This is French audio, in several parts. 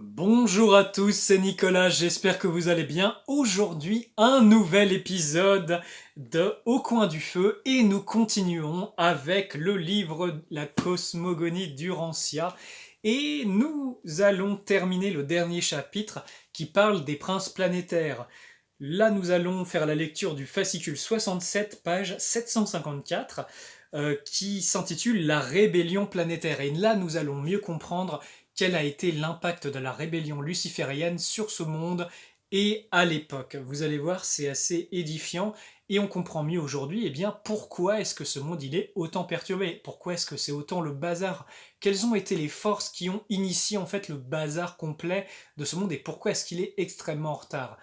Bonjour à tous, c'est Nicolas, j'espère que vous allez bien. Aujourd'hui, un nouvel épisode de Au coin du feu et nous continuons avec le livre La cosmogonie d'Urantia et nous allons terminer le dernier chapitre qui parle des princes planétaires. Là, nous allons faire la lecture du fascicule 67, page 754, qui s'intitule La rébellion planétaire. Et là, nous allons mieux comprendre quel a été l'impact de la rébellion luciférienne sur ce monde et à l'époque. Vous allez voir, c'est assez édifiant et on comprend mieux aujourd'hui pourquoi est-ce que ce monde il est autant perturbé, pourquoi est-ce que c'est autant le bazar, quelles ont été les forces qui ont initié en fait le bazar complet de ce monde et pourquoi est-ce qu'il est extrêmement en retard.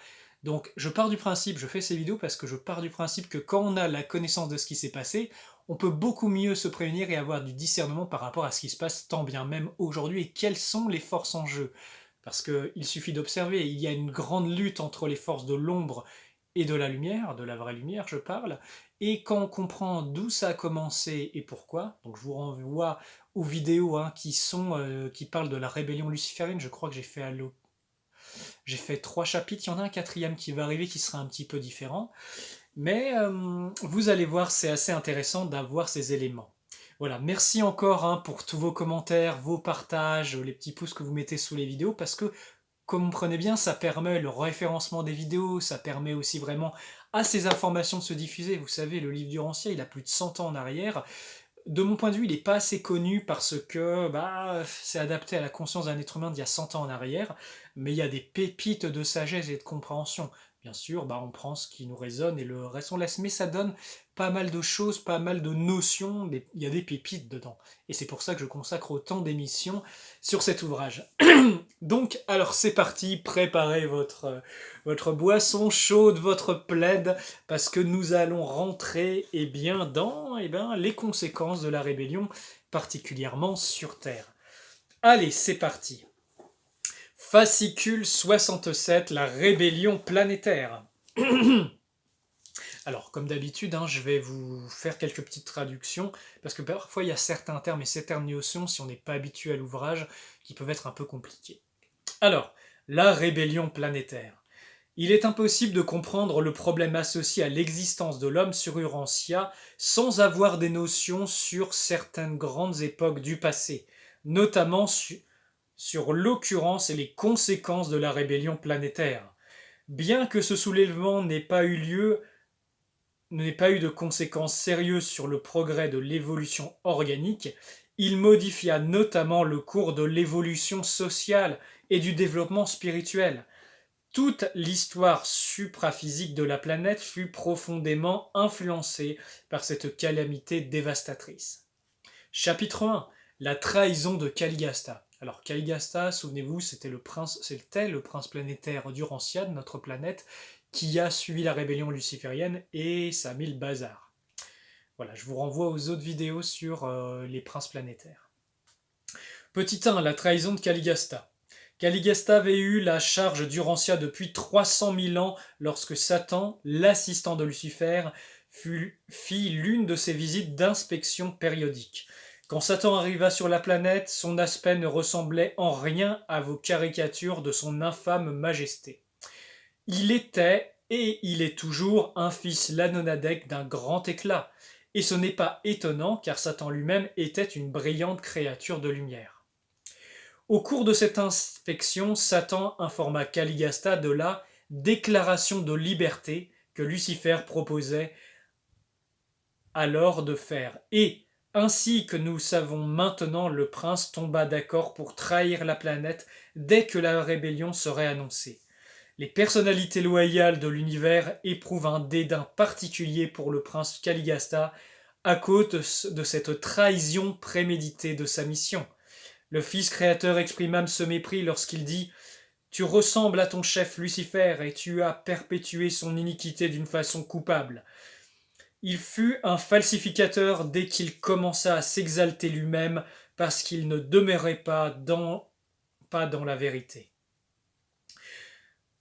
Donc je pars du principe, je fais ces vidéos parce que je pars du principe que quand on a la connaissance de ce qui s'est passé, on peut beaucoup mieux se prévenir et avoir du discernement par rapport à ce qui se passe tant bien même aujourd'hui et quelles sont les forces en jeu. Parce qu'il suffit d'observer, il y a une grande lutte entre les forces de l'ombre et de la lumière, de la vraie lumière je parle, et quand on comprend d'où ça a commencé et pourquoi, donc je vous renvoie aux vidéos qui parlent de la rébellion luciférienne, je crois que j'ai fait 3 chapitres, il y en a un quatrième qui va arriver qui sera un petit peu différent. Mais vous allez voir, c'est assez intéressant d'avoir ces éléments. Voilà, merci encore pour tous vos commentaires, vos partages, les petits pouces que vous mettez sous les vidéos, parce que, comprenez bien, ça permet le référencement des vidéos, ça permet aussi vraiment à ces informations de se diffuser. Vous savez, le livre d'Urantia, il a plus de 100 ans en arrière. De mon point de vue, il n'est pas assez connu parce que c'est adapté à la conscience d'un être humain d'il y a 100 ans en arrière, mais il y a des pépites de sagesse et de compréhension. Bien sûr, on prend ce qui nous résonne et le reste on laisse, mais ça donne pas mal de choses, pas mal de notions, il y a des pépites dedans. Et c'est pour ça que je consacre autant d'émissions sur cet ouvrage. Donc, alors c'est parti, préparez votre boisson chaude, votre plaid, parce que nous allons rentrer dans les conséquences de la rébellion, particulièrement sur Terre. Allez, c'est parti. Fascicule 67, la rébellion planétaire. Alors, comme d'habitude, je vais vous faire quelques petites traductions, parce que parfois il y a certains termes et certaines notions, si on n'est pas habitué à l'ouvrage, qui peuvent être un peu compliqués. Alors, la rébellion planétaire. Il est impossible de comprendre le problème associé à l'existence de l'homme sur Urantia sans avoir des notions sur certaines grandes époques du passé, notamment sur l'occurrence et les conséquences de la rébellion planétaire. Bien que ce soulèvement n'ait pas eu de conséquences sérieuses sur le progrès de l'évolution organique, il modifia notamment le cours de l'évolution sociale et du développement spirituel. Toute l'histoire supraphysique de la planète fut profondément influencée par cette calamité dévastatrice. Chapitre 1. La trahison de Caligasta. Alors Caligasta, souvenez-vous, c'était le prince planétaire d'Urantia, de notre planète, qui a suivi la rébellion luciférienne et ça a mis le bazar. Voilà, je vous renvoie aux autres vidéos sur les princes planétaires. Petit 1, la trahison de Caligasta. Caligasta avait eu la charge d'Urantia depuis 300 000 ans lorsque Satan, l'assistant de Lucifer, fit l'une de ses visites d'inspection périodique. Quand Satan arriva sur la planète, son aspect ne ressemblait en rien à vos caricatures de son infâme majesté. Il était, et il est toujours, un fils lanonadec d'un grand éclat, et ce n'est pas étonnant car Satan lui-même était une brillante créature de lumière. Au cours de cette inspection, Satan informa Caligasta de la déclaration de liberté que Lucifer proposait alors de faire, et ainsi que nous savons maintenant, le prince tomba d'accord pour trahir la planète dès que la rébellion serait annoncée. Les personnalités loyales de l'univers éprouvent un dédain particulier pour le prince Caligasta à cause de cette trahison préméditée de sa mission. Le Fils créateur exprime même ce mépris lorsqu'il dit « Tu ressembles à ton chef Lucifer et tu as perpétué son iniquité d'une façon coupable. » Il fut un falsificateur dès qu'il commença à s'exalter lui-même parce qu'il ne demeurait pas dans la vérité.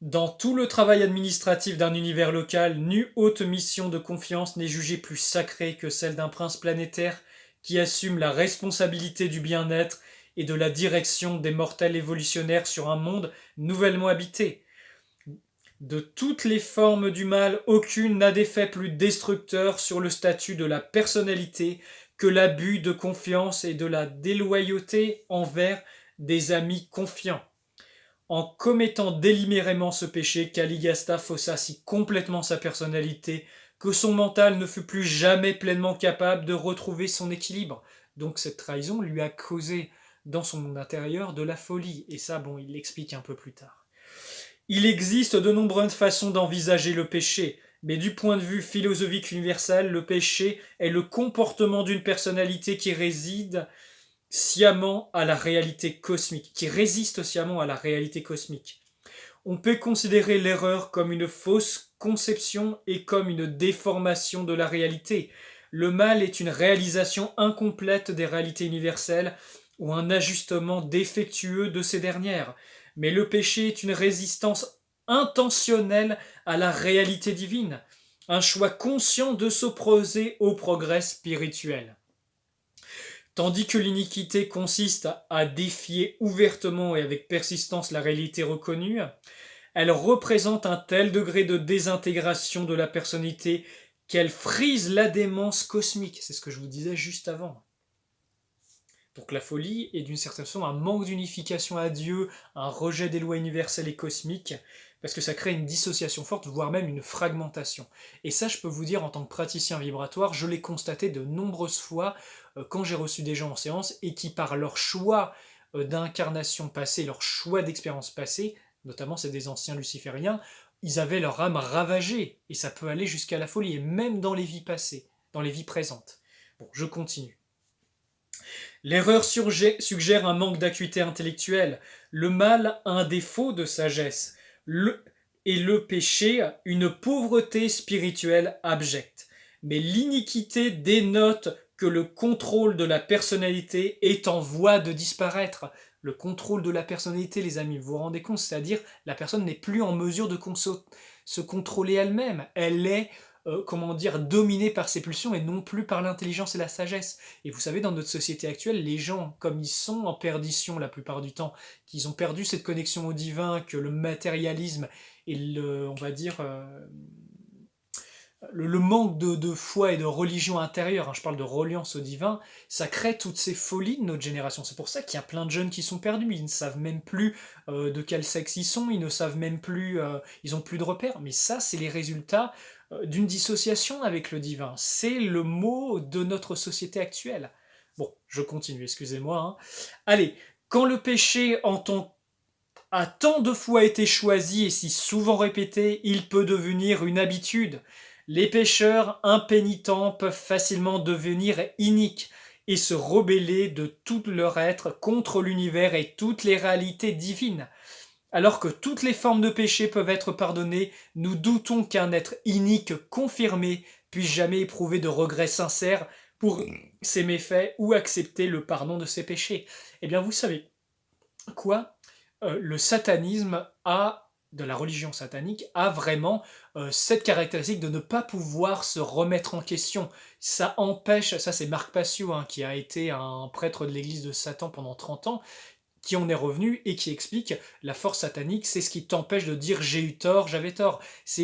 Dans tout le travail administratif d'un univers local, nulle haute mission de confiance n'est jugée plus sacrée que celle d'un prince planétaire qui assume la responsabilité du bien-être et de la direction des mortels évolutionnaires sur un monde nouvellement habité. De toutes les formes du mal, aucune n'a d'effet plus destructeur sur le statut de la personnalité que l'abus de confiance et de la déloyauté envers des amis confiants. En commettant délibérément ce péché, Caligasta faussa si complètement sa personnalité que son mental ne fut plus jamais pleinement capable de retrouver son équilibre. Donc cette trahison lui a causé dans son monde intérieur de la folie. Et ça, bon, il l'explique un peu plus tard. Il existe de nombreuses façons d'envisager le péché, mais du point de vue philosophique universel, le péché est le comportement d'une personnalité qui réside sciemment à la réalité cosmique, qui résiste sciemment à la réalité cosmique. On peut considérer l'erreur comme une fausse conception et comme une déformation de la réalité. Le mal est une réalisation incomplète des réalités universelles ou un ajustement défectueux de ces dernières. Mais le péché est une résistance intentionnelle à la réalité divine, un choix conscient de s'opposer au progrès spirituel. Tandis que l'iniquité consiste à défier ouvertement et avec persistance la réalité reconnue, elle représente un tel degré de désintégration de la personnalité qu'elle frise la démence cosmique. C'est ce que je vous disais juste avant. Donc la folie est d'une certaine façon un manque d'unification à Dieu, un rejet des lois universelles et cosmiques, parce que ça crée une dissociation forte, voire même une fragmentation. Et ça, je peux vous dire, en tant que praticien vibratoire, je l'ai constaté de nombreuses fois quand j'ai reçu des gens en séance et qui, par leur choix d'incarnation passée, leur choix d'expérience passée, notamment c'est des anciens lucifériens, ils avaient leur âme ravagée, et ça peut aller jusqu'à la folie, et même dans les vies passées, dans les vies présentes. Bon, je continue. L'erreur suggère un manque d'acuité intellectuelle, le mal un défaut de sagesse, et le péché une pauvreté spirituelle abjecte. Mais l'iniquité dénote que le contrôle de la personnalité est en voie de disparaître. Le contrôle de la personnalité, les amis, vous vous rendez compte, c'est-à-dire la personne n'est plus en mesure de se contrôler elle-même. Elle est dominée par ses pulsions et non plus par l'intelligence et la sagesse. Et vous savez, dans notre société actuelle, les gens, comme ils sont en perdition la plupart du temps, qu'ils ont perdu cette connexion au divin, que le matérialisme et le manque de foi et de religion intérieure, je parle de reliance au divin, ça crée toutes ces folies de notre génération. C'est pour ça qu'il y a plein de jeunes qui sont perdus, ils ne savent même plus de quel sexe ils sont, ils ne savent même plus, ils n'ont plus de repères. Mais ça, c'est les résultats d'une dissociation avec le divin. C'est le mot de notre société actuelle. Bon, je continue, excusez-moi. Hein. Allez, quand le péché a tant de fois été choisi et si souvent répété, il peut devenir une habitude. Les pécheurs impénitents peuvent facilement devenir iniques et se rebeller de tout leur être contre l'univers et toutes les réalités divines. Alors que toutes les formes de péché peuvent être pardonnées, nous doutons qu'un être inique confirmé puisse jamais éprouver de regrets sincères pour ses méfaits ou accepter le pardon de ses péchés. Eh bien, vous savez quoi ? Le satanisme de la religion satanique a vraiment cette caractéristique de ne pas pouvoir se remettre en question. Ça empêche, ça c'est Marc Passio, qui a été un prêtre de l'église de Satan pendant 30 ans, qui en est revenu et qui explique la force satanique, c'est ce qui t'empêche de dire j'ai eu tort, j'avais tort.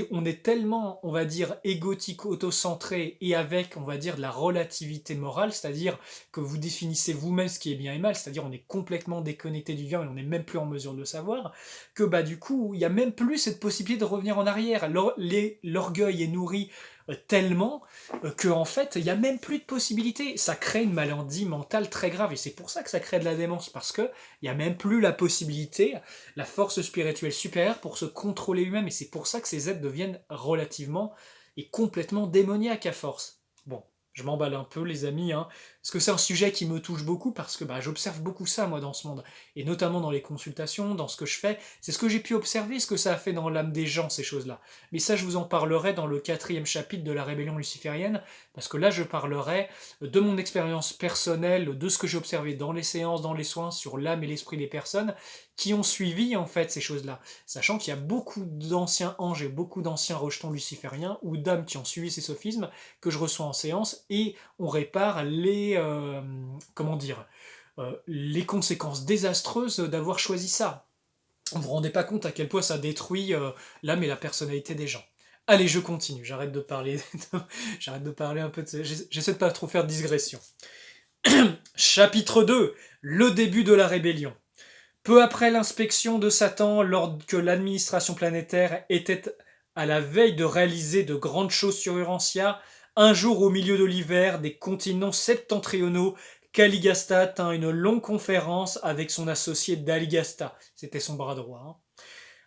On est tellement, on va dire, égotique, autocentré et avec, on va dire, de la relativité morale, c'est-à-dire que vous définissez vous-même ce qui est bien et mal, c'est-à-dire on est complètement déconnecté du bien et on n'est même plus en mesure de le savoir, que du coup, il n'y a même plus cette possibilité de revenir en arrière. L'orgueil est nourri tellement que en fait il n'y a même plus de possibilité. Ça crée une maladie mentale très grave et c'est pour ça que ça crée de la démence, parce que il n'y a même plus la possibilité, la force spirituelle supérieure pour se contrôler lui-même, et c'est pour ça que ces êtres deviennent relativement et complètement démoniaques à force. Bon, je m'emballe un peu les amis, parce que c'est un sujet qui me touche beaucoup, parce que j'observe beaucoup ça moi dans ce monde, et notamment dans les consultations, dans ce que je fais, c'est ce que j'ai pu observer, ce que ça a fait dans l'âme des gens, ces choses-là. Mais ça je vous en parlerai dans le 4e chapitre de la rébellion luciférienne, parce que là je parlerai de mon expérience personnelle, de ce que j'ai observé dans les séances, dans les soins, sur l'âme et l'esprit des personnes qui ont suivi en fait ces choses-là, sachant qu'il y a beaucoup d'anciens anges et beaucoup d'anciens rejetons lucifériens ou d'âmes qui ont suivi ces sophismes que je reçois en séance, et on répare les les conséquences désastreuses d'avoir choisi ça. Vous ne vous rendez pas compte à quel point ça détruit l'âme et la personnalité des gens. Allez, je continue, j'arrête de parler, j'arrête de parler un peu, j'essaie de pas trop faire de digression. Chapitre 2, le début de la rébellion. Peu après l'inspection de Satan, lorsque l'administration planétaire était à la veille de réaliser de grandes choses sur Urantia, un jour au milieu de l'hiver, des continents septentrionaux, Caligasta tint une longue conférence avec son associé Daligasta, c'était son bras droit, hein,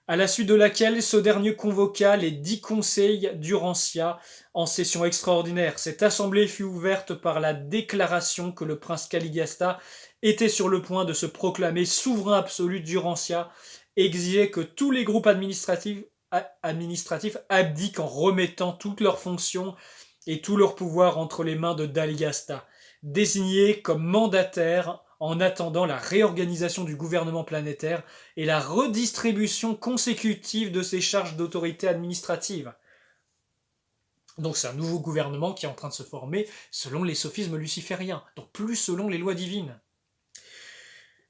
à la suite de laquelle ce dernier convoqua les 10 conseils d'Urantia en session extraordinaire. Cette assemblée fut ouverte par la déclaration que le prince Caligasta était sur le point de se proclamer souverain absolu d'Urantia, exigeait que tous les groupes administratifs abdiquent en remettant toutes leurs fonctions et tout leur pouvoir entre les mains de Daligasta, désigné comme mandataire en attendant la réorganisation du gouvernement planétaire et la redistribution consécutive de ses charges d'autorité administrative. Donc c'est un nouveau gouvernement qui est en train de se former selon les sophismes lucifériens, donc plus selon les lois divines.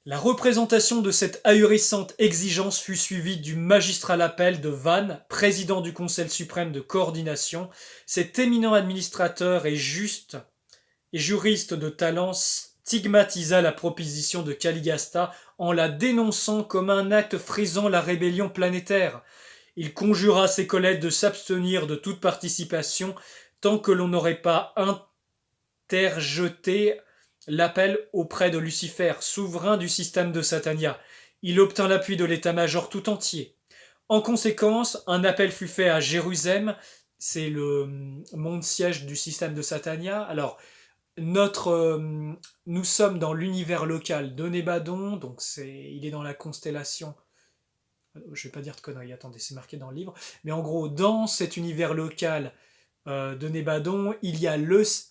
La représentation de cette ahurissante exigence fut suivie du magistral appel de Van, président du Conseil suprême de coordination. Cet éminent administrateur et juriste de talent stigmatisa la proposition de Caligasta en la dénonçant comme un acte frisant la rébellion planétaire. Il conjura ses collègues de s'abstenir de toute participation tant que l'on n'aurait pas interjeté l'appel auprès de Lucifer, souverain du système de Satania. Il obtint l'appui de l'état-major tout entier. En conséquence, un appel fut fait à Jérusalem, c'est le monde siège du système de Satania. Alors, nous sommes dans l'univers local de Nébadon, donc il est dans la constellation. Je vais pas dire de conneries, attendez, c'est marqué dans le livre. Mais en gros, dans cet univers local de Nébadon, il y a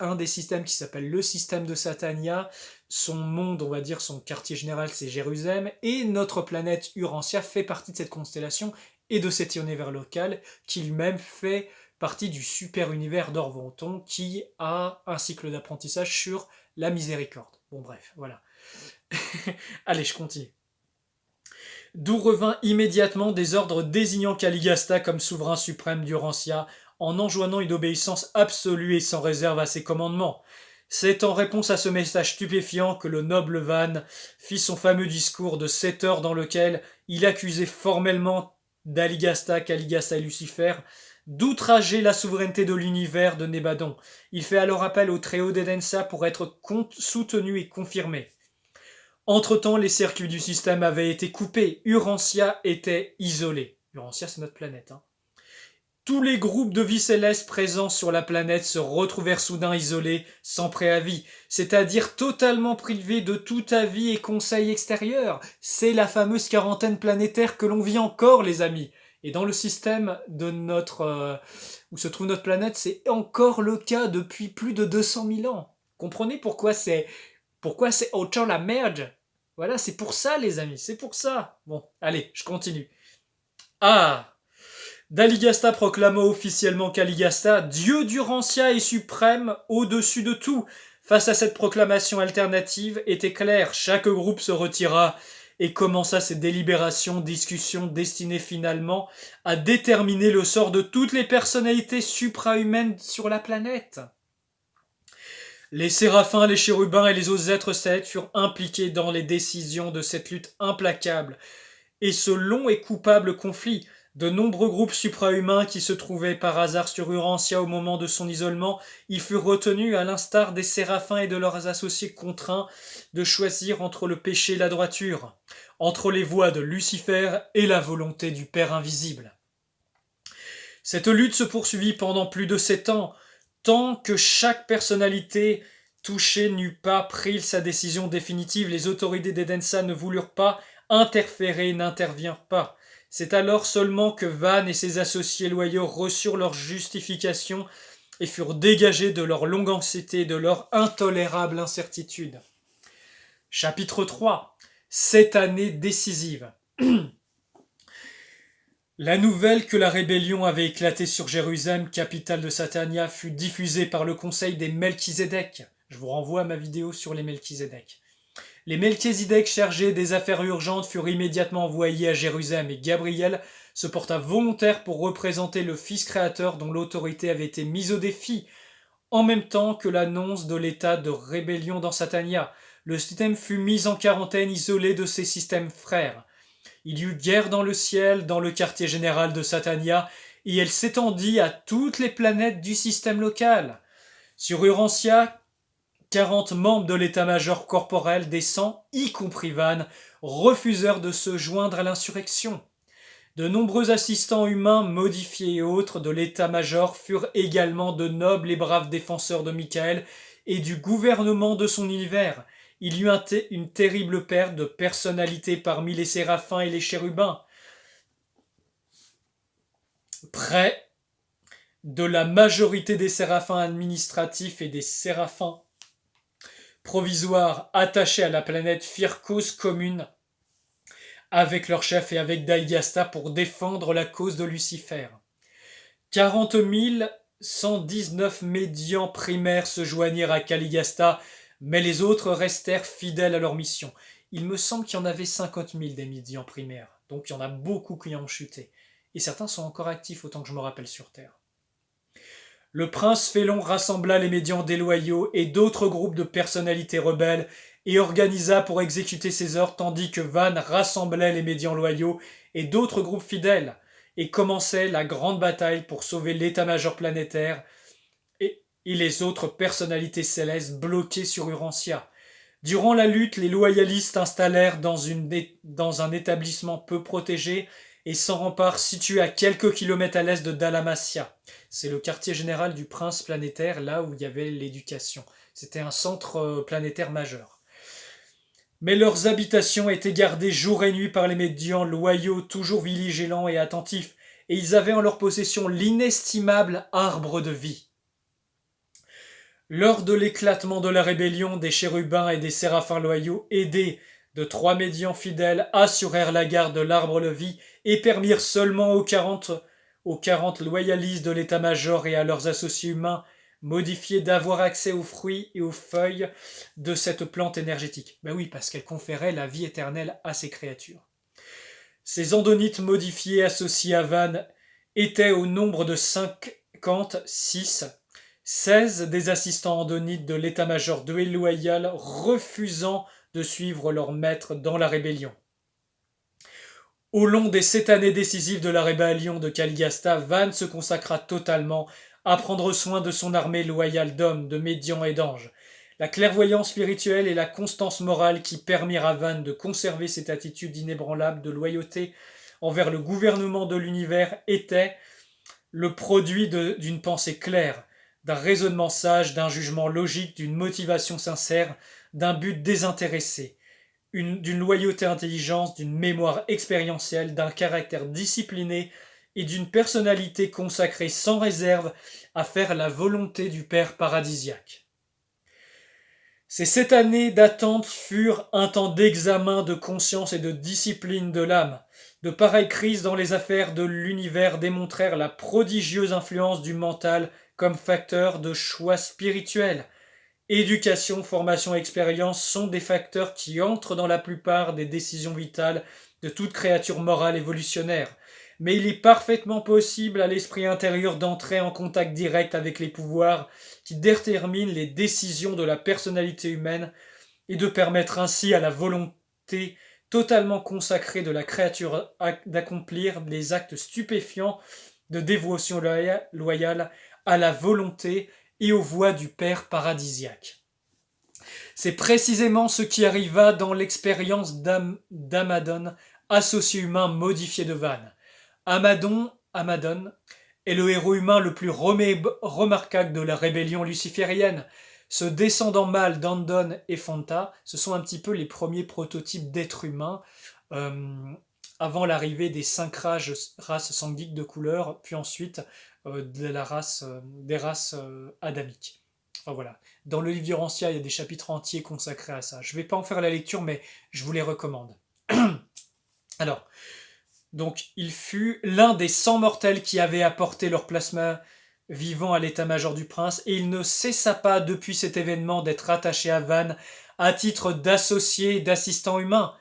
un des systèmes qui s'appelle le système de Satania. Son monde, on va dire, son quartier général, c'est Jérusalem. Et notre planète Urantia fait partie de cette constellation et de cet univers local qui lui-même fait partie du super univers d'Orvonton qui a un cycle d'apprentissage sur la miséricorde. Bon bref, voilà. Allez, je continue. D'où revint immédiatement des ordres désignant Caligasta comme souverain suprême d'Urantia, en enjoignant une obéissance absolue et sans réserve à ses commandements. C'est en réponse à ce message stupéfiant que le noble Van fit son fameux discours de 7 heures dans lequel il accusait formellement Daligasta, Caligasta et Lucifer d'outrager la souveraineté de l'univers de Nébadon. Il fait alors appel au Très-Haut d'Edensa pour être soutenu et confirmé. Entre-temps, les circuits du système avaient été coupés. Urantia était isolée. Urantia, c'est notre planète, hein. Tous les groupes de vie céleste présents sur la planète se retrouvèrent soudain isolés, sans préavis, c'est-à-dire totalement privés de tout avis et conseil extérieur. C'est la fameuse quarantaine planétaire que l'on vit encore, les amis. Et dans le système de où se trouve notre planète, c'est encore le cas depuis plus de 200 000 ans. Comprenez pourquoi c'est autant la merde? Voilà, c'est pour ça, les amis, c'est pour ça. Bon, allez, je continue. Ah! Daligasta proclama officiellement Caligasta, Dieu d'Urantia et suprême, au-dessus de tout. Face à cette proclamation alternative, était clair, chaque groupe se retira et commença ses délibérations, discussions destinées finalement à déterminer le sort de toutes les personnalités suprahumaines sur la planète. Les séraphins, les chérubins et les autres êtres célestes furent impliqués dans les décisions de cette lutte implacable et ce long et coupable conflit. De nombreux groupes suprahumains qui se trouvaient par hasard sur Urantia au moment de son isolement y furent retenus à l'instar des séraphins et de leurs associés contraints de choisir entre le péché et la droiture, entre les voies de Lucifer et la volonté du Père invisible. Cette lutte se poursuivit pendant plus de 7 ans, tant que chaque personnalité touchée n'eut pas pris sa décision définitive. Les autorités d'Edensa ne voulurent pas interférer et n'intervinrent pas. C'est alors seulement que Van et ses associés loyaux reçurent leur justification et furent dégagés de leur longue anxiété et de leur intolérable incertitude. Chapitre 3. Cette année décisive. La nouvelle que la rébellion avait éclaté sur Jérusalem, capitale de Satania, fut diffusée par le conseil des Melchizedek. Je vous renvoie à ma vidéo sur les Melchizedek. Les Melchisédek chargés des affaires urgentes furent immédiatement envoyés à Jérusalem et Gabriel se porta volontaire pour représenter le Fils créateur dont l'autorité avait été mise au défi, en même temps que l'annonce de l'état de rébellion dans Satania. Le système fut mis en quarantaine isolé de ses systèmes frères. Il y eut guerre dans le ciel, dans le quartier général de Satania, et elle s'étendit à toutes les planètes du système local. Sur Urantia, 40 membres de l'état-major corporel des 100, y compris Van, refusèrent de se joindre à l'insurrection. De nombreux assistants humains modifiés et autres de l'état-major furent également de nobles et braves défenseurs de Michael et du gouvernement de son univers. Il y eut une terrible perte de personnalité parmi les séraphins et les chérubins. Près de la majorité des séraphins administratifs et des séraphins provisoires attachés à la planète firent cause commune avec leur chef et avec Daigasta pour défendre la cause de Lucifer. 40 119 médians primaires se joignirent à Caligasta, mais les autres restèrent fidèles à leur mission. Il me semble qu'il y en avait 50 000 des médians primaires, donc il y en a beaucoup qui ont chuté. Et certains sont encore actifs autant que je me rappelle sur Terre. Le prince Félon rassembla les médians déloyaux et d'autres groupes de personnalités rebelles et organisa pour exécuter ses ordres, tandis que Van rassemblait les médians loyaux et d'autres groupes fidèles, et commençait la grande bataille pour sauver l'état-major planétaire et les autres personnalités célestes bloquées sur Urantia. Durant la lutte, les loyalistes installèrent dans un établissement peu protégé et sans rempart situé à quelques kilomètres à l'est de Dalmatia. C'est le quartier général du prince planétaire, là où il y avait l'éducation. C'était un centre planétaire majeur. Mais leurs habitations étaient gardées jour et nuit par les médians loyaux, toujours vigilants et attentifs, et ils avaient en leur possession l'inestimable arbre de vie. Lors de l'éclatement de la rébellion, des chérubins et des séraphins loyaux, aidés de 3 médians fidèles, assurèrent la garde de l'arbre de vie et permirent seulement aux 40 loyalistes de l'état-major et à leurs associés humains modifiés d'avoir accès aux fruits et aux feuilles de cette plante énergétique. Ben oui, parce qu'elle conférait la vie éternelle à ces créatures. Ces andonites modifiés associés à Van étaient au nombre de 56. 16 des assistants andonites de l'état-major déloyal refusant de suivre leur maître dans la rébellion. Au long des 7 années décisives de la rébellion de Caligasta, Van se consacra totalement à prendre soin de son armée loyale d'hommes, de médians et d'anges. La clairvoyance spirituelle et la constance morale qui permirent à Van de conserver cette attitude inébranlable de loyauté envers le gouvernement de l'univers étaient le produit d'une pensée claire, d'un raisonnement sage, d'un jugement logique, d'une motivation sincère, d'un but désintéressé, d'une loyauté intelligente, d'une mémoire expérientielle, d'un caractère discipliné et d'une personnalité consacrée sans réserve à faire la volonté du Père paradisiaque. Ces 7 années d'attente furent un temps d'examen de conscience et de discipline de l'âme. De pareilles crises dans les affaires de l'univers démontrèrent la prodigieuse influence du mental comme facteur de choix spirituel. Éducation, formation et expérience sont des facteurs qui entrent dans la plupart des décisions vitales de toute créature morale évolutionnaire. Mais il est parfaitement possible à l'esprit intérieur d'entrer en contact direct avec les pouvoirs qui déterminent les décisions de la personnalité humaine et de permettre ainsi à la volonté totalement consacrée de la créature d'accomplir les actes stupéfiants de dévotion loyale à la volonté et aux voies du Père paradisiaque. C'est précisément ce qui arriva dans l'expérience d'Amadon, associé humain modifié de Van. Amadon est le héros humain le plus remarquable de la rébellion luciférienne. Ce descendant mâle d'Andon et Fonta, ce sont un petit peu les premiers prototypes d'êtres humains avant l'arrivée des 5 races sanguiniques de couleur, puis ensuite des races adamiques. Enfin, voilà. Dans le livre d'Urantia, il y a des chapitres entiers consacrés à ça. Je ne vais pas en faire la lecture, mais je vous les recommande. Alors, donc, il fut l'un des 100 mortels qui avaient apporté leur plasma vivant à l'état-major du prince, et il ne cessa pas depuis cet événement d'être attaché à Van à titre d'associé et d'assistant humain.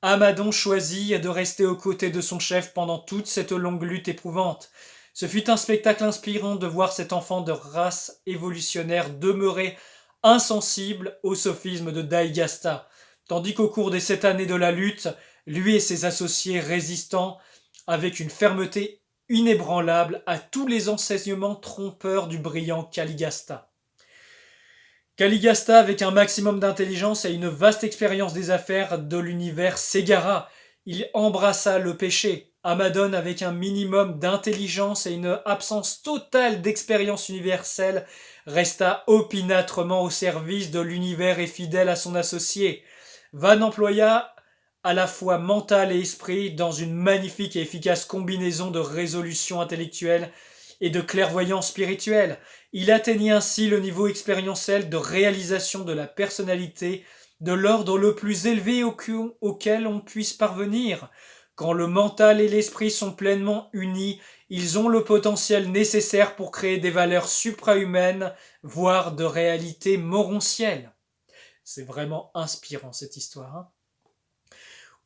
Amadon choisit de rester aux côtés de son chef pendant toute cette longue lutte éprouvante. Ce fut un spectacle inspirant de voir cet enfant de race évolutionnaire demeurer insensible au sophisme de Daigasta, tandis qu'au cours des 7 années de la lutte, lui et ses associés résistant avec une fermeté inébranlable à tous les enseignements trompeurs du brillant Caligasta. Caligasta, avec un maximum d'intelligence et une vaste expérience des affaires de l'univers, s'égara. Il embrassa le péché. Amadon, avec un minimum d'intelligence et une absence totale d'expérience universelle, resta opiniâtrement au service de l'univers et fidèle à son associé. Van employa à la fois mental et esprit dans une magnifique et efficace combinaison de résolution intellectuelle et de clairvoyance spirituelle. Il atteignit ainsi le niveau expérientiel de réalisation de la personnalité de l'ordre le plus élevé auquel on puisse parvenir. Quand le mental et l'esprit sont pleinement unis, ils ont le potentiel nécessaire pour créer des valeurs suprahumaines, voire de réalités morontielles. C'est vraiment inspirant cette histoire, hein.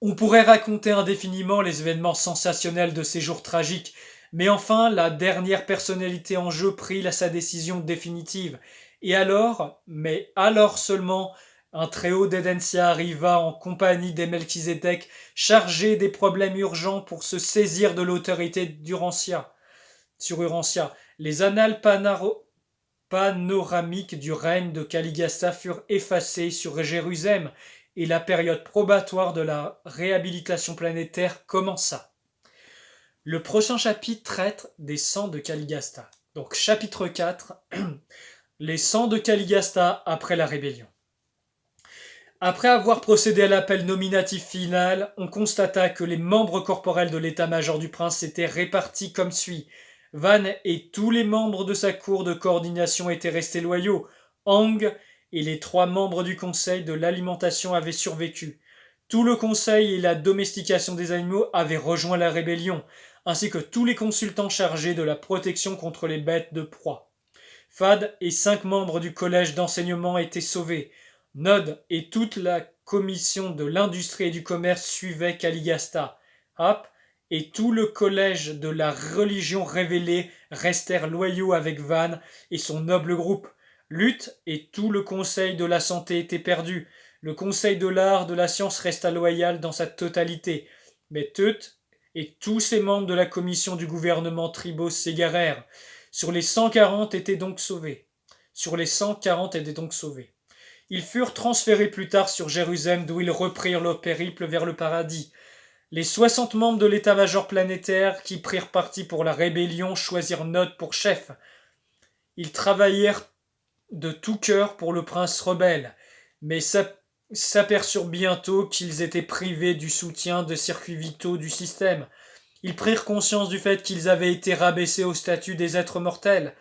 On pourrait raconter indéfiniment les événements sensationnels de ces jours tragiques, mais enfin la dernière personnalité en jeu prit sa décision définitive. Et alors, mais alors seulement, un très-haut d'Edensia arriva en compagnie des Melchizedek, chargé des problèmes urgents pour se saisir de l'autorité sur Urantia. Les annales panoramiques du règne de Caligasta furent effacées sur Jérusalem, et la période probatoire de la réhabilitation planétaire commença. Le prochain chapitre traite des sangs de Caligasta. Donc chapitre 4, les sangs de Caligasta après la rébellion. Après avoir procédé à l'appel nominatif final, on constata que les membres corporels de l'état-major du prince étaient répartis comme suit. Van et tous les membres de sa cour de coordination étaient restés loyaux. Hang et les 3 membres du conseil de l'alimentation avaient survécu. Tout le conseil et la domestication des animaux avaient rejoint la rébellion, ainsi que tous les consultants chargés de la protection contre les bêtes de proie. Fad et 5 membres du collège d'enseignement étaient sauvés. Nod et toute la commission de l'industrie et du commerce suivaient Caligasta. Hap et tout le collège de la religion révélée restèrent loyaux avec Van et son noble groupe. Lutte et tout le conseil de la santé étaient perdus. Le conseil de l'art de la science resta loyal dans sa totalité. Mais Teut et tous ses membres de la commission du gouvernement tribaux s'égarèrent. Sur les 140 étaient donc sauvés. Ils furent transférés plus tard sur Jérusalem, d'où ils reprirent leur périple vers le paradis. Les 60 membres de l'état-major planétaire qui prirent parti pour la rébellion choisirent Nod pour chef. Ils travaillèrent de tout cœur pour le prince rebelle, mais s'aperçurent bientôt qu'ils étaient privés du soutien des circuits vitaux du système. Ils prirent conscience du fait qu'ils avaient été rabaissés au statut des êtres mortels.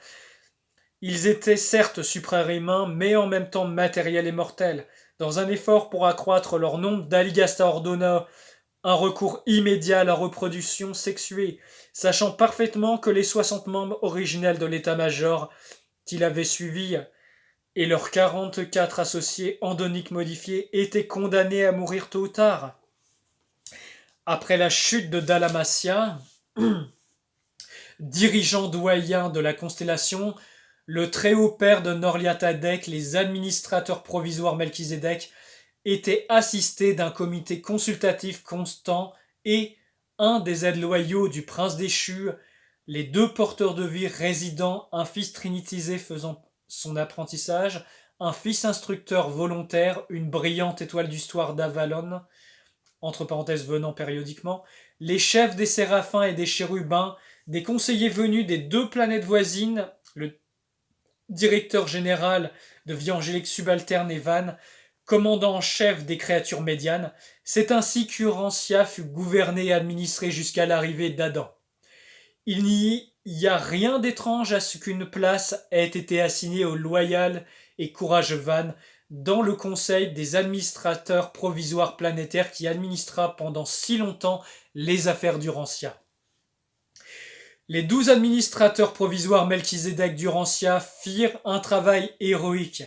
Ils étaient certes suprahumains, mais en même temps matériels et mortels. Dans un effort pour accroître leur nombre, Daligasta ordonna un recours immédiat à la reproduction sexuée, sachant parfaitement que les 60 membres originels de l'état-major qu'il avait suivis et leurs 44 associés endoniques modifiés étaient condamnés à mourir tôt ou tard. Après la chute de Dalmatia, dirigeant doyen de la constellation, le très-haut père de Norliatadek, les administrateurs provisoires Melchizedek, étaient assistés d'un comité consultatif constant et un des aides loyaux du prince déchu, les 2 porteurs de vie résidents, un fils trinitisé faisant son apprentissage, un fils instructeur volontaire, une brillante étoile d'histoire d'Avalon, entre parenthèses venant périodiquement, les chefs des séraphins et des chérubins, des conseillers venus des 2 planètes voisines, le directeur général de vie angélique subalterne et Van, commandant en chef des créatures médianes. C'est ainsi qu'Urantia fut gouvernée et administrée jusqu'à l'arrivée d'Adam. Il n'y a rien d'étrange à ce qu'une place ait été assignée au loyal et courageux Van dans le conseil des administrateurs provisoires planétaires qui administra pendant si longtemps les affaires d'Urantia. Les 12 administrateurs provisoires Melchizedek d'Urantia firent un travail héroïque.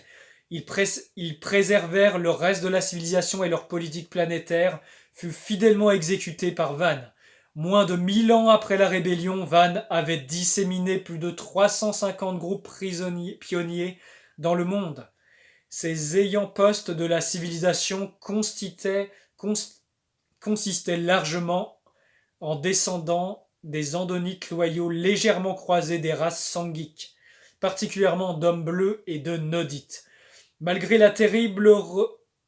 Ils préservèrent le reste de la civilisation et leur politique planétaire fut fidèlement exécutée par Van. Moins de 1000 ans après la rébellion, Van avait disséminé plus de 350 groupes pionniers dans le monde. Ces ayants-postes de la civilisation consistaient largement en descendants des Andonites loyaux légèrement croisés des races Sangiques, particulièrement d'hommes bleus et de Nodites. Malgré la terrible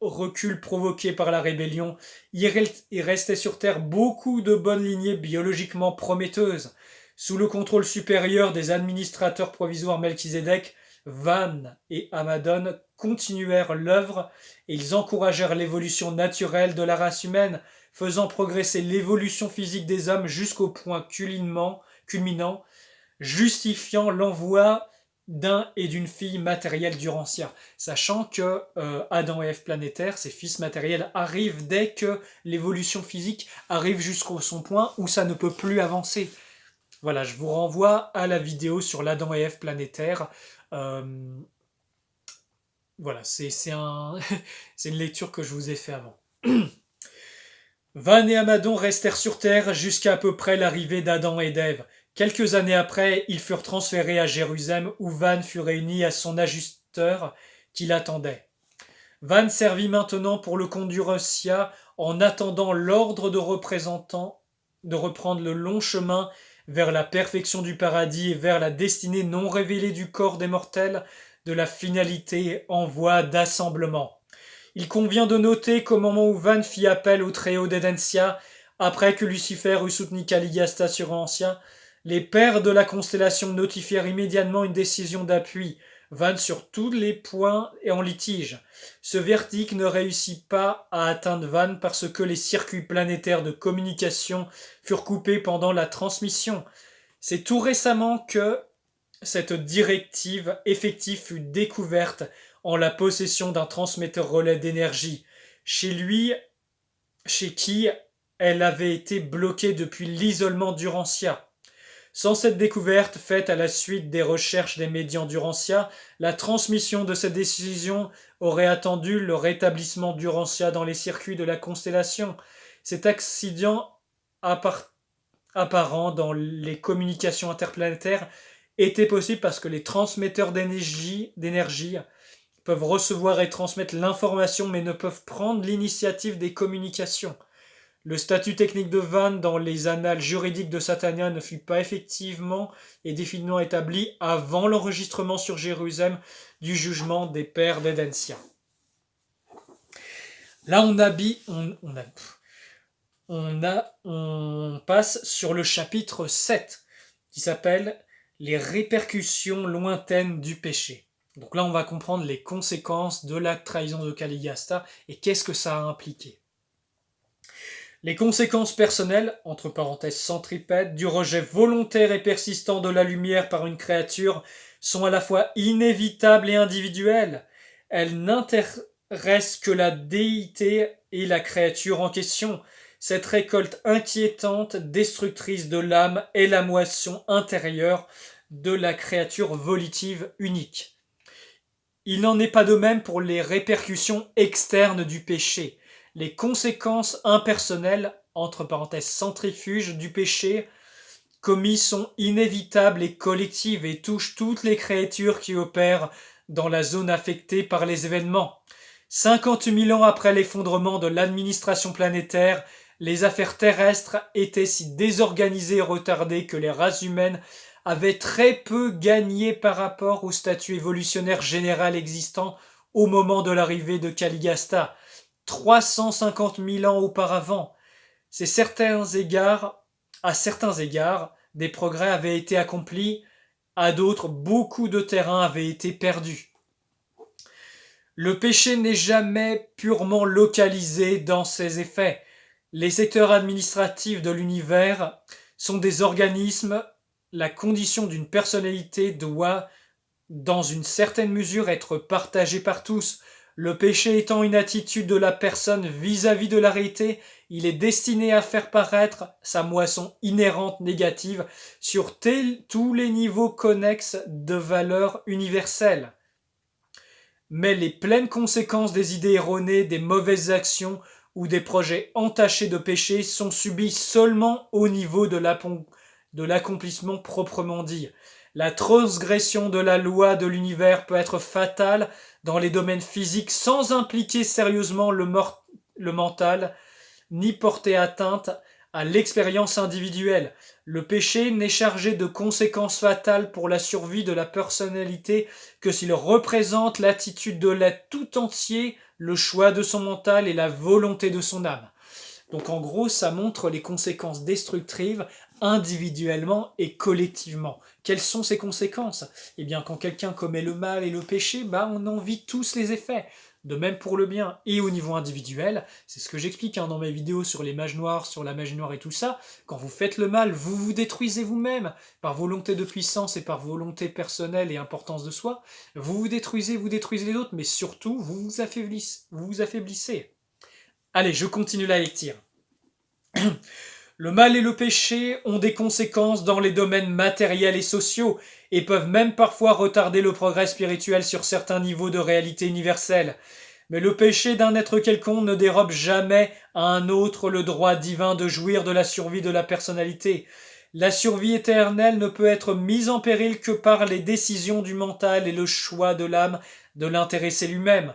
recul provoqué par la rébellion, il restait sur Terre beaucoup de bonnes lignées biologiquement prometteuses. Sous le contrôle supérieur des administrateurs provisoires Melchizedek, Van et Amadon continuèrent l'œuvre et ils encouragèrent l'évolution naturelle de la race humaine, faisant progresser l'évolution physique des hommes jusqu'au point culminant, justifiant l'envoi d'un et d'une fille matérielle d'Urantia, sachant que Adam et Ève planétaires, ces fils matériels, arrivent dès que l'évolution physique arrive jusqu'au son point où ça ne peut plus avancer. Voilà, je vous renvoie à la vidéo sur l'Adam et Ève planétaire. Voilà, c'est une lecture que je vous ai fait avant. Van et Amadon restèrent sur Terre jusqu'à peu près l'arrivée d'Adam et d'Ève. Quelques années après, ils furent transférés à Jérusalem où Van fut réuni à son ajusteur qui l'attendait. Van servit maintenant pour le compte d'Urantia en attendant l'ordre de reprendre le long chemin vers la perfection du paradis et vers la destinée non révélée du corps des mortels de la finalité en voie d'assemblement. Il convient de noter qu'au moment où Van fit appel au Très-Haut d'Edensia, après que Lucifer eut soutenu Caligasta sur Urantia, les pères de la constellation notifièrent immédiatement une décision d'appui, Van sur tous les points et en litige. Ce verdict ne réussit pas à atteindre Van parce que les circuits planétaires de communication furent coupés pendant la transmission. C'est tout récemment que cette directive effective fut découverte en la possession d'un transmetteur relais d'énergie, chez qui elle avait été bloquée depuis l'isolement d'Urantia. Sans cette découverte, faite à la suite des recherches des médians d'Urantia, la transmission de cette décision aurait attendu le rétablissement d'Urantia dans les circuits de la constellation. Cet accident apparent dans les communications interplanétaires était possible parce que les transmetteurs d'énergie peuvent recevoir et transmettre l'information mais ne peuvent prendre l'initiative des communications. Le statut technique de Van dans les annales juridiques de Satania ne fut pas effectivement et définitivement établi avant l'enregistrement sur Jérusalem du jugement des pères d'Edensia. Là, on passe sur le chapitre 7 qui s'appelle « Les répercussions lointaines du péché ». Donc là, on va comprendre les conséquences de la trahison de Caligasta et qu'est-ce que ça a impliqué. Les conséquences personnelles, entre parenthèses centripèdes, du rejet volontaire et persistant de la lumière par une créature sont à la fois inévitables et individuelles. Elles n'intéressent que la déité et la créature en question. Cette récolte inquiétante, destructrice de l'âme, est la moisson intérieure de la créature volitive unique. Il n'en est pas de même pour les répercussions externes du péché. Les conséquences impersonnelles, entre parenthèses centrifuges, du péché commis sont inévitables et collectives et touchent toutes les créatures qui opèrent dans la zone affectée par les événements. 50 000 ans après l'effondrement de l'administration planétaire, les affaires terrestres étaient si désorganisées et retardées que les races humaines avaient très peu gagné par rapport au statut évolutionnaire général existant au moment de l'arrivée de Caligasta. 350 000 ans auparavant. À certains égards, des progrès avaient été accomplis, à d'autres, beaucoup de terrain avait été perdu. Le péché n'est jamais purement localisé dans ses effets. Les secteurs administratifs de l'univers sont des organismes. La condition d'une personnalité doit, dans une certaine mesure, être partagée par tous. Le péché étant une attitude de la personne vis-à-vis de la réalité, il est destiné à faire paraître sa moisson inhérente négative sur tous les niveaux connexes de valeurs universelles. mais les pleines conséquences des idées erronées, des mauvaises actions ou des projets entachés de péché sont subies seulement au niveau de l'accomplissement proprement dit. La transgression de la loi de l'univers peut être fatale dans les domaines physiques sans impliquer sérieusement le mental, ni porter atteinte à l'expérience individuelle. Le péché n'est chargé de conséquences fatales pour la survie de la personnalité que s'il représente l'attitude de l'être tout entier, le choix de son mental et la volonté de son âme. Donc en gros, ça montre les conséquences destructives individuellement et collectivement. Quelles sont ces conséquences? Eh bien, quand quelqu'un commet le mal et le péché, on en vit tous les effets. De même pour le bien et au niveau individuel, c'est ce que j'explique dans mes vidéos sur les mages noirs, sur la magie noire et tout ça. Quand vous faites le mal, vous vous détruisez vous-même par volonté de puissance et par volonté personnelle et importance de soi. Vous détruisez les autres, mais surtout vous vous affaiblissez. Allez, je continue la lecture. Le mal et le péché ont des conséquences dans les domaines matériels et sociaux et peuvent même parfois retarder le progrès spirituel sur certains niveaux de réalité universelle. Mais le péché d'un être quelconque ne dérobe jamais à un autre le droit divin de jouir de la survie de la personnalité. La survie éternelle ne peut être mise en péril que par les décisions du mental et le choix de l'âme de l'intéressé lui-même.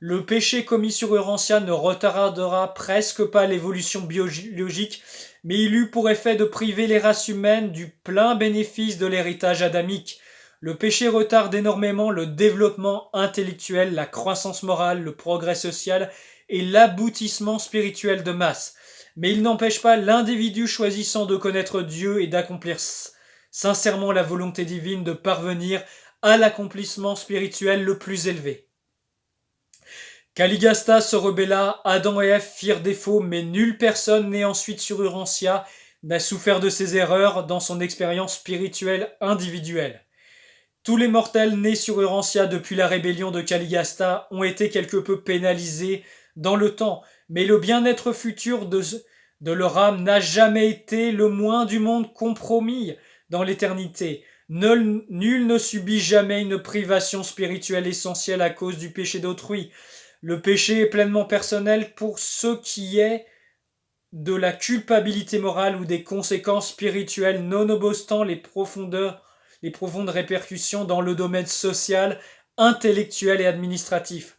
Le péché commis sur Urantia ne retardera presque pas l'évolution biologique, mais il eut pour effet de priver les races humaines du plein bénéfice de l'héritage adamique. Le péché retarde énormément le développement intellectuel, la croissance morale, le progrès social et l'aboutissement spirituel de masse. Mais il n'empêche pas l'individu choisissant de connaître Dieu et d'accomplir sincèrement la volonté divine de parvenir à l'accomplissement spirituel le plus élevé. Caligasta se rebella, Adam et Ève firent défaut, mais nulle personne née ensuite sur Urantia n'a souffert de ses erreurs dans son expérience spirituelle individuelle. Tous les mortels nés sur Urantia depuis la rébellion de Caligasta ont été quelque peu pénalisés dans le temps, mais le bien-être futur de leur âme n'a jamais été le moins du monde compromis dans l'éternité. Nul ne subit jamais une privation spirituelle essentielle à cause du péché d'autrui. Le péché est pleinement personnel pour ce qui est de la culpabilité morale ou des conséquences spirituelles, nonobstant les profondes répercussions dans le domaine social, intellectuel et administratif.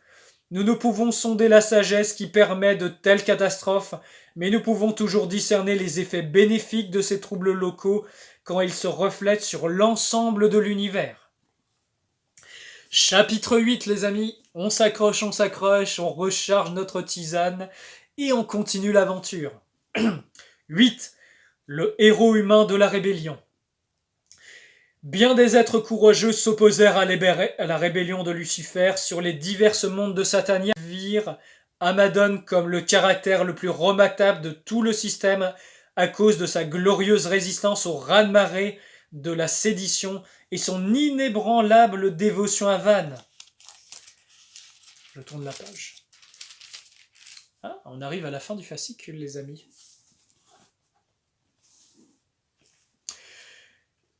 Nous ne pouvons sonder la sagesse qui permet de telles catastrophes, mais nous pouvons toujours discerner les effets bénéfiques de ces troubles locaux quand ils se reflètent sur l'ensemble de l'univers. Chapitre 8, les amis, on s'accroche, on recharge notre tisane et on continue l'aventure. 8. Le héros humain de la rébellion. Bien des êtres courageux s'opposèrent à la rébellion de Lucifer sur les divers mondes de Satania, virent Amadon comme le caractère le plus remarquable de tout le système à cause de sa glorieuse résistance au raz-de-marée de la sédition et son inébranlable dévotion à Van. Je tourne la page. On arrive à la fin du fascicule, les amis.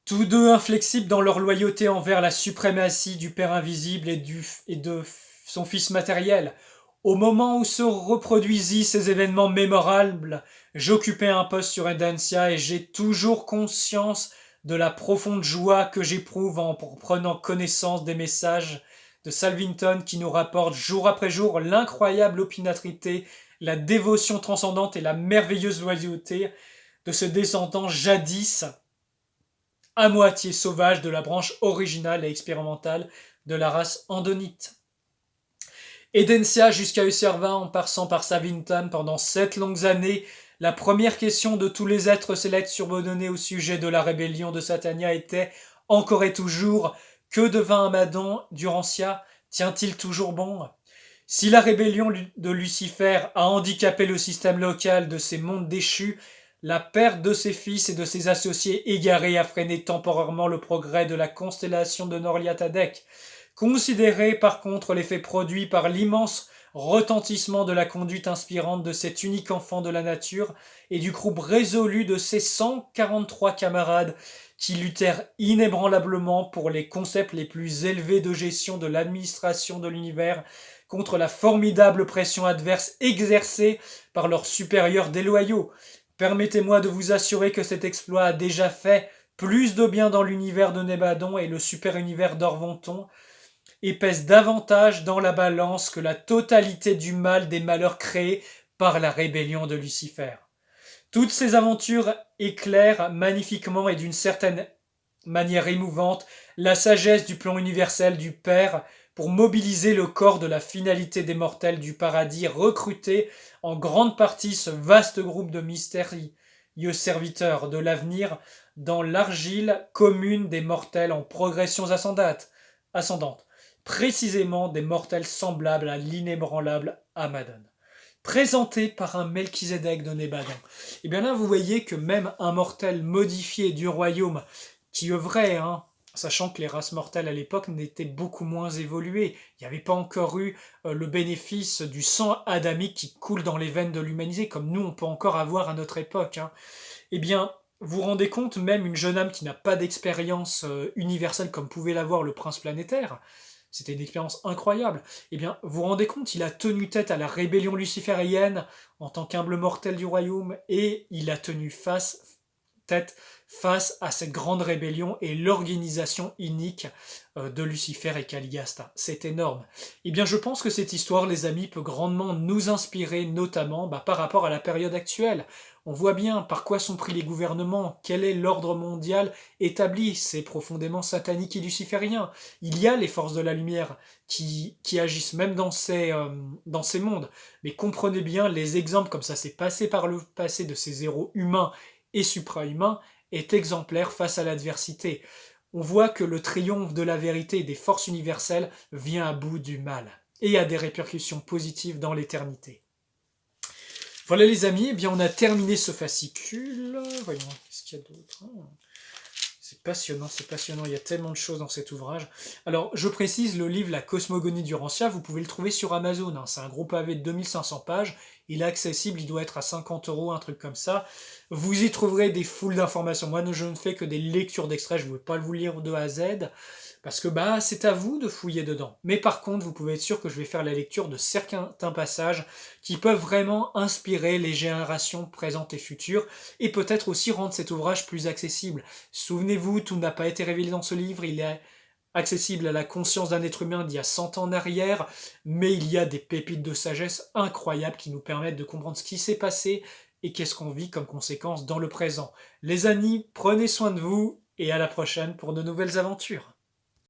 Tous deux inflexibles dans leur loyauté envers la suprématie du Père invisible et de son Fils matériel. Au moment où se reproduisit ces événements mémorables, j'occupais un poste sur Edencia et j'ai toujours conscience de la profonde joie que j'éprouve en prenant connaissance des messages de Salvington qui nous rapporte jour après jour l'incroyable opiniâtreté, la dévotion transcendante et la merveilleuse loyauté de ce descendant jadis à moitié sauvage de la branche originale et expérimentale de la race andonite. Edencia jusqu'à Userva en passant par Salvington pendant 7 longues années, la première question de tous les êtres célestes survenus au sujet de la rébellion de Satania était encore et toujours: que devint Amadon d'Urantia? Tient-il toujours bon? Si la rébellion de Lucifer a handicapé le système local de ces mondes déchus, la perte de ses fils et de ses associés égarés a freiné temporairement le progrès de la constellation de Norliatadek. Considérez par contre l'effet produit par l'immense retentissement de la conduite inspirante de cet unique enfant de la nature et du groupe résolu de ses 143 camarades qui luttèrent inébranlablement pour les concepts les plus élevés de gestion de l'administration de l'univers contre la formidable pression adverse exercée par leurs supérieurs déloyaux. Permettez-moi de vous assurer que cet exploit a déjà fait plus de bien dans l'univers de Nébadon et le super-univers d'Orvonton, et pèse davantage dans la balance que la totalité du mal des malheurs créés par la rébellion de Lucifer. Toutes ces aventures éclairent magnifiquement et d'une certaine manière émouvante la sagesse du plan universel du Père pour mobiliser le corps de la finalité des mortels du paradis, recruter en grande partie ce vaste groupe de mystérieux serviteurs de l'avenir dans l'argile commune des mortels en progressions ascendantes, précisément des mortels semblables à l'inébranlable Amadon, présenté par un Melchizedek de Nébadon. Et bien là, vous voyez que même un mortel modifié du royaume qui œuvrait, sachant que les races mortelles à l'époque n'étaient beaucoup moins évoluées, il n'y avait pas encore eu le bénéfice du sang adamique qui coule dans les veines de l'humanité, comme nous on peut encore avoir à notre époque. Eh bien, vous vous rendez compte, même une jeune âme qui n'a pas d'expérience universelle comme pouvait l'avoir le prince planétaire, c'était une expérience incroyable. Eh bien, vous vous rendez compte, il a tenu tête à la rébellion luciférienne en tant qu'humble mortel du royaume, et il a tenu tête face à cette grande rébellion et l'organisation inique de Lucifer et Caligasta. C'est énorme. Eh bien, je pense que cette histoire, les amis, peut grandement nous inspirer, notamment par rapport à la période actuelle. On voit bien par quoi sont pris les gouvernements, quel est l'ordre mondial établi, c'est profondément satanique et luciférien. Il y a les forces de la lumière qui agissent même dans ces mondes, mais comprenez bien les exemples comme ça s'est passé par le passé de ces héros humains et supra-humain est exemplaire face à l'adversité. On voit que le triomphe de la vérité et des forces universelles vient à bout du mal et a des répercussions positives dans l'éternité. Voilà les amis, eh bien on a terminé ce fascicule. Voyons, qu'est-ce qu'il y a d'autre ? C'est passionnant, il y a tellement de choses dans cet ouvrage. Alors, je précise, le livre La Cosmogonie d'Urantia, vous pouvez le trouver sur Amazon, c'est un gros pavé de 2500 pages, il est accessible, il doit être à 50 €, un truc comme ça. Vous y trouverez des foules d'informations. Moi, je ne fais que des lectures d'extraits, je ne vais pas vous lire de A à Z, parce que c'est à vous de fouiller dedans. Mais par contre, vous pouvez être sûr que je vais faire la lecture de certains passages qui peuvent vraiment inspirer les générations présentes et futures, et peut-être aussi rendre cet ouvrage plus accessible. Souvenez-vous, tout n'a pas été révélé dans ce livre, il est accessible à la conscience d'un être humain d'il y a 100 ans en arrière, mais il y a des pépites de sagesse incroyables qui nous permettent de comprendre ce qui s'est passé et qu'est-ce qu'on vit comme conséquence dans le présent. Les amis, prenez soin de vous et à la prochaine pour de nouvelles aventures.